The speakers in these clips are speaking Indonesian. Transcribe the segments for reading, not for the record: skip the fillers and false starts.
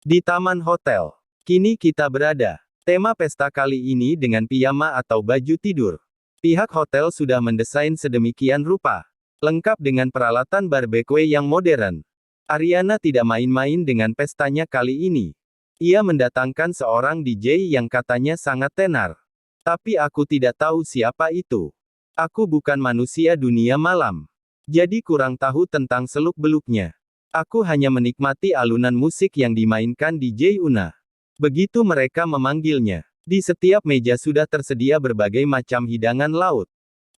Di taman hotel. Kini kita berada. Tema pesta kali ini dengan piyama atau baju tidur. Pihak hotel sudah mendesain sedemikian rupa. Lengkap dengan peralatan barbecue yang modern. Ariana tidak main-main dengan pestanya kali ini. Ia mendatangkan seorang DJ yang katanya sangat tenar. Tapi aku tidak tahu siapa itu. Aku bukan manusia dunia malam. Jadi kurang tahu tentang seluk-beluknya. Aku hanya menikmati alunan musik yang dimainkan DJ Una. Begitu mereka memanggilnya. Di setiap meja sudah tersedia berbagai macam hidangan laut.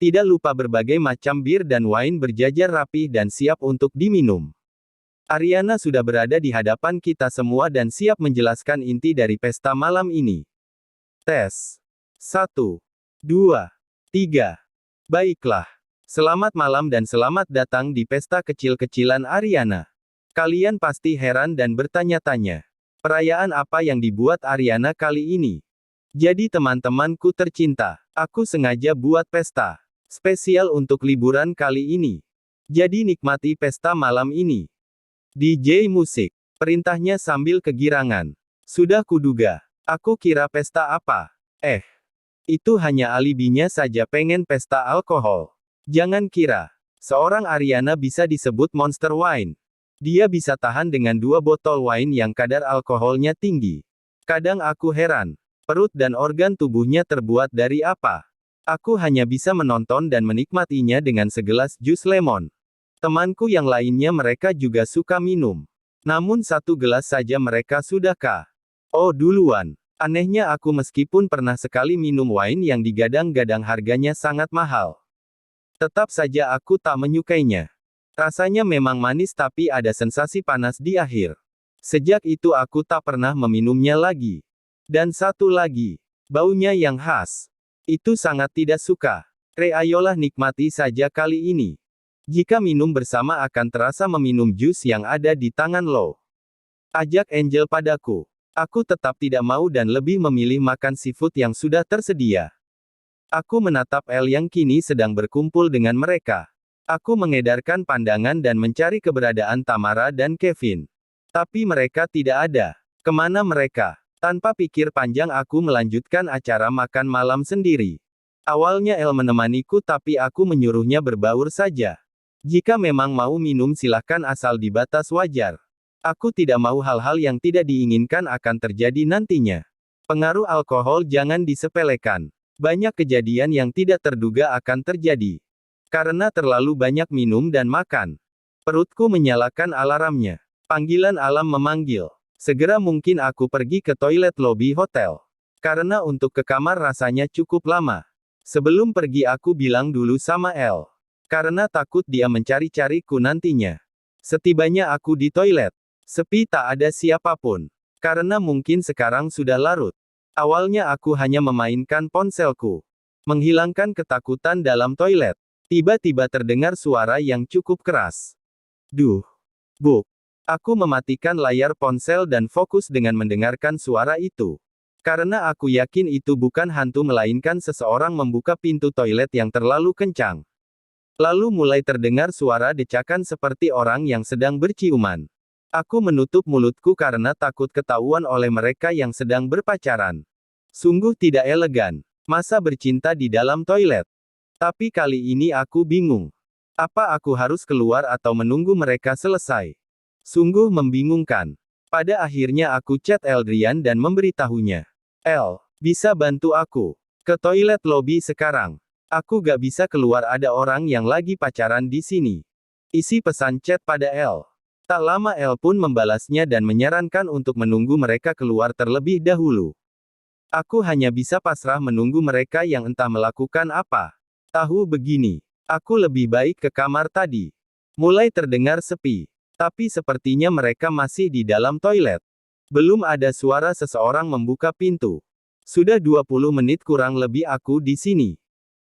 Tidak lupa berbagai macam bir dan wine berjajar rapih dan siap untuk diminum. Ariana sudah berada di hadapan kita semua dan siap menjelaskan inti dari pesta malam ini. Tes. 1, 2, 3. Baiklah. Selamat malam dan selamat datang di pesta kecil-kecilan Ariana. Kalian pasti heran dan bertanya-tanya. Perayaan apa yang dibuat Ariana kali ini? Jadi teman-temanku tercinta, aku sengaja buat pesta spesial untuk liburan kali ini. Jadi nikmati pesta malam ini. DJ musik, perintahnya sambil kegirangan. Sudah kuduga, aku kira pesta apa? Itu hanya alibinya saja pengen pesta alkohol. Jangan kira, seorang Ariana bisa disebut monster wine. Dia bisa tahan dengan 2 botol wine yang kadar alkoholnya tinggi. Kadang aku heran, perut dan organ tubuhnya terbuat dari apa? Aku hanya bisa menonton dan menikmatinya dengan segelas jus lemon. Temanku yang lainnya mereka juga suka minum. Namun 1 gelas saja mereka sudah Oh duluan. Anehnya aku meskipun pernah sekali minum wine yang digadang-gadang harganya sangat mahal. Tetap saja aku tak menyukainya. Rasanya memang manis tapi ada sensasi panas di akhir. Sejak itu aku tak pernah meminumnya lagi. Dan satu lagi, baunya yang khas. Itu sangat tidak suka. Ayolah nikmati saja kali ini. Jika minum bersama akan terasa meminum jus yang ada di tangan lo. Ajak Angel padaku. Aku tetap tidak mau dan lebih memilih makan seafood yang sudah tersedia. Aku menatap Elle yang kini sedang berkumpul dengan mereka. Aku mengedarkan pandangan dan mencari keberadaan Tamara dan Kevin. Tapi mereka tidak ada. Kemana mereka? Tanpa pikir panjang aku melanjutkan acara makan malam sendiri. Awalnya Elle menemaniku tapi aku menyuruhnya berbaur saja. Jika memang mau minum silahkan asal di batas wajar. Aku tidak mau hal-hal yang tidak diinginkan akan terjadi nantinya. Pengaruh alkohol jangan disepelekan. Banyak kejadian yang tidak terduga akan terjadi. Karena terlalu banyak minum dan makan. Perutku menyalakan alarmnya. Panggilan alam memanggil. Segera mungkin aku pergi ke toilet lobi hotel. Karena untuk ke kamar rasanya cukup lama. Sebelum pergi aku bilang dulu sama Elle. Karena takut dia mencari-cariku nantinya. Setibanya aku di toilet. Sepi tak ada siapapun. Karena mungkin sekarang sudah larut. Awalnya aku hanya memainkan ponselku. Menghilangkan ketakutan dalam toilet. Tiba-tiba terdengar suara yang cukup keras. Duh. Buk. Aku mematikan layar ponsel dan fokus dengan mendengarkan suara itu. Karena aku yakin itu bukan hantu melainkan seseorang membuka pintu toilet yang terlalu kencang. Lalu mulai terdengar suara decakan seperti orang yang sedang berciuman. Aku menutup mulutku karena takut ketahuan oleh mereka yang sedang berpacaran. Sungguh tidak elegan. Masa bercinta di dalam toilet? Tapi kali ini aku bingung. Apa aku harus keluar atau menunggu mereka selesai? Sungguh membingungkan. Pada akhirnya aku chat Eldrian dan memberitahunya. El, bisa bantu aku? Ke toilet lobi sekarang. Aku gak bisa keluar ada orang yang lagi pacaran di sini. Isi pesan chat pada El. Tak lama El pun membalasnya dan menyarankan untuk menunggu mereka keluar terlebih dahulu. Aku hanya bisa pasrah menunggu mereka yang entah melakukan apa. Tahu begini, aku lebih baik ke kamar tadi. Mulai terdengar sepi. Tapi sepertinya mereka masih di dalam toilet. Belum ada suara seseorang membuka pintu. Sudah 20 menit kurang lebih aku di sini.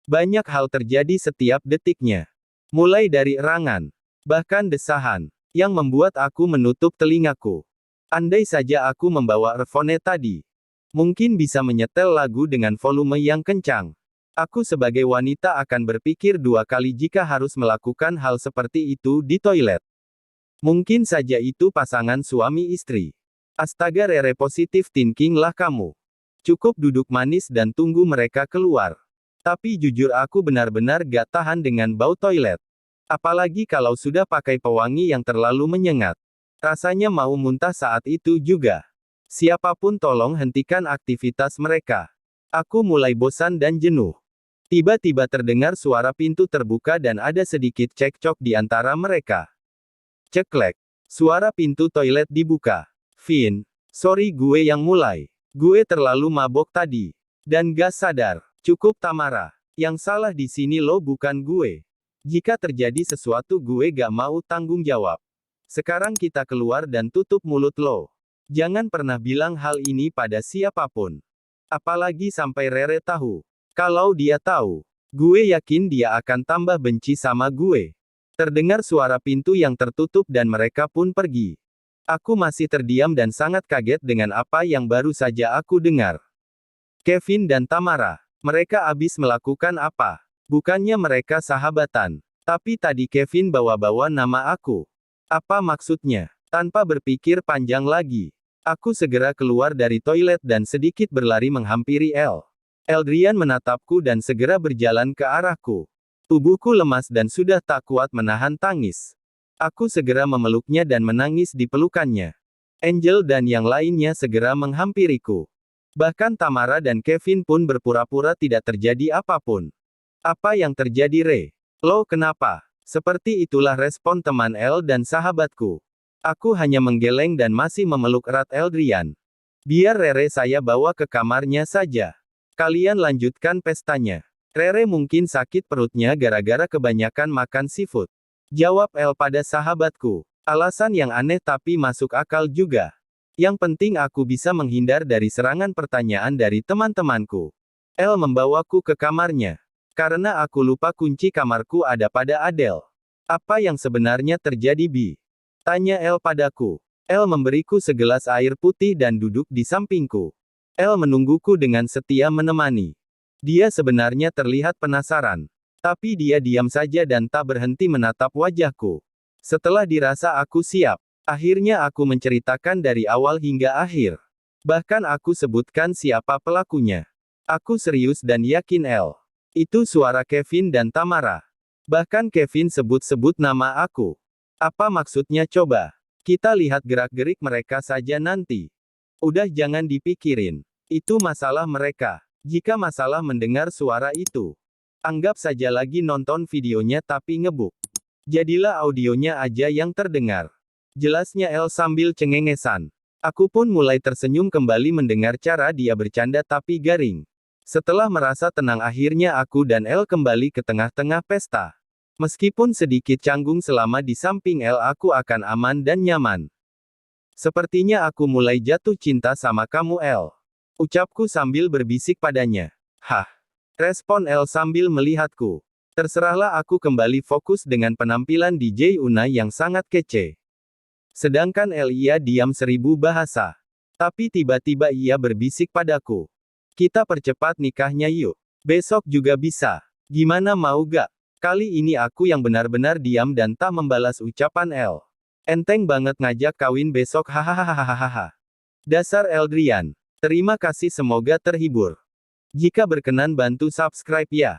Banyak hal terjadi setiap detiknya. Mulai dari erangan, bahkan desahan, yang membuat aku menutup telingaku. Andai saja aku membawa earphone tadi. Mungkin bisa menyetel lagu dengan volume yang kencang. Aku sebagai wanita akan berpikir 2 kali jika harus melakukan hal seperti itu di toilet. Mungkin saja itu pasangan suami istri. Astaga, Rere, positif thinking lah kamu. Cukup duduk manis dan tunggu mereka keluar. Tapi jujur aku benar-benar gak tahan dengan bau toilet. Apalagi kalau sudah pakai pewangi yang terlalu menyengat. Rasanya mau muntah saat itu juga. Siapapun tolong hentikan aktivitas mereka. Aku mulai bosan dan jenuh. Tiba-tiba terdengar suara pintu terbuka dan ada sedikit cekcok di antara mereka. Ceklek. Suara pintu toilet dibuka. Vin, sorry gue yang mulai. Gue terlalu mabok tadi. Dan gak sadar. Cukup Tamara. Yang salah di sini lo bukan gue. Jika terjadi sesuatu gue gak mau tanggung jawab. Sekarang kita keluar dan tutup mulut lo. Jangan pernah bilang hal ini pada siapapun. Apalagi sampai Rere tahu. Kalau dia tahu, gue yakin dia akan tambah benci sama gue. Terdengar suara pintu yang tertutup dan mereka pun pergi. Aku masih terdiam dan sangat kaget dengan apa yang baru saja aku dengar. Kevin dan Tamara. Mereka habis melakukan apa? Bukannya mereka sahabatan. Tapi tadi Kevin bawa-bawa nama aku. Apa maksudnya? Tanpa berpikir panjang lagi, aku segera keluar dari toilet dan sedikit berlari menghampiri Elle. Eldrian menatapku dan segera berjalan ke arahku. Tubuhku lemas dan sudah tak kuat menahan tangis. Aku segera memeluknya dan menangis di pelukannya. Angel dan yang lainnya segera menghampiriku. Bahkan Tamara dan Kevin pun berpura-pura tidak terjadi apapun. Apa yang terjadi, Re? Lo kenapa? Seperti itulah respon teman Elle dan sahabatku. Aku hanya menggeleng dan masih memeluk erat Eldrian. Biar Rere saya bawa ke kamarnya saja. Kalian lanjutkan pestanya. Rere mungkin sakit perutnya gara-gara kebanyakan makan seafood. Jawab Elle pada sahabatku. Alasan yang aneh tapi masuk akal juga. Yang penting aku bisa menghindar dari serangan pertanyaan dari teman-temanku. Elle membawaku ke kamarnya. Karena aku lupa kunci kamarku ada pada Adele. Apa yang sebenarnya terjadi, Bi? Tanya Elle padaku. Elle memberiku segelas air putih dan duduk di sampingku. Elle menungguku dengan setia menemani. Dia sebenarnya terlihat penasaran. Tapi dia diam saja dan tak berhenti menatap wajahku. Setelah dirasa aku siap, akhirnya aku menceritakan dari awal hingga akhir. Bahkan aku sebutkan siapa pelakunya. Aku serius dan yakin Elle. Itu suara Kevin dan Tamara. Bahkan Kevin sebut-sebut nama aku. Apa maksudnya coba? Kita lihat gerak-gerik mereka saja nanti. Udah jangan dipikirin. Itu masalah mereka. Jika masalah mendengar suara itu, anggap saja lagi nonton videonya tapi ngebuk. Jadilah audionya aja yang terdengar. Jelasnya Elle sambil cengengesan. Aku pun mulai tersenyum kembali mendengar cara dia bercanda tapi garing. Setelah merasa tenang akhirnya aku dan Elle kembali ke tengah-tengah pesta. Meskipun sedikit canggung selama di samping Elle aku akan aman dan nyaman. Sepertinya aku mulai jatuh cinta sama kamu Elle. Ucapku sambil berbisik padanya. Hah? Respon Elle sambil melihatku. Terserahlah aku kembali fokus dengan penampilan DJ Una yang sangat kece. Sedangkan Elle ia diam 1000 bahasa. Tapi tiba-tiba ia berbisik padaku. Kita percepat nikahnya yuk. Besok juga bisa. Gimana mau gak? Kali ini aku yang benar-benar diam dan tak membalas ucapan Elle. Enteng banget ngajak kawin besok hahaha. Dasar Eldrian. Terima kasih semoga terhibur. Jika berkenan bantu subscribe ya.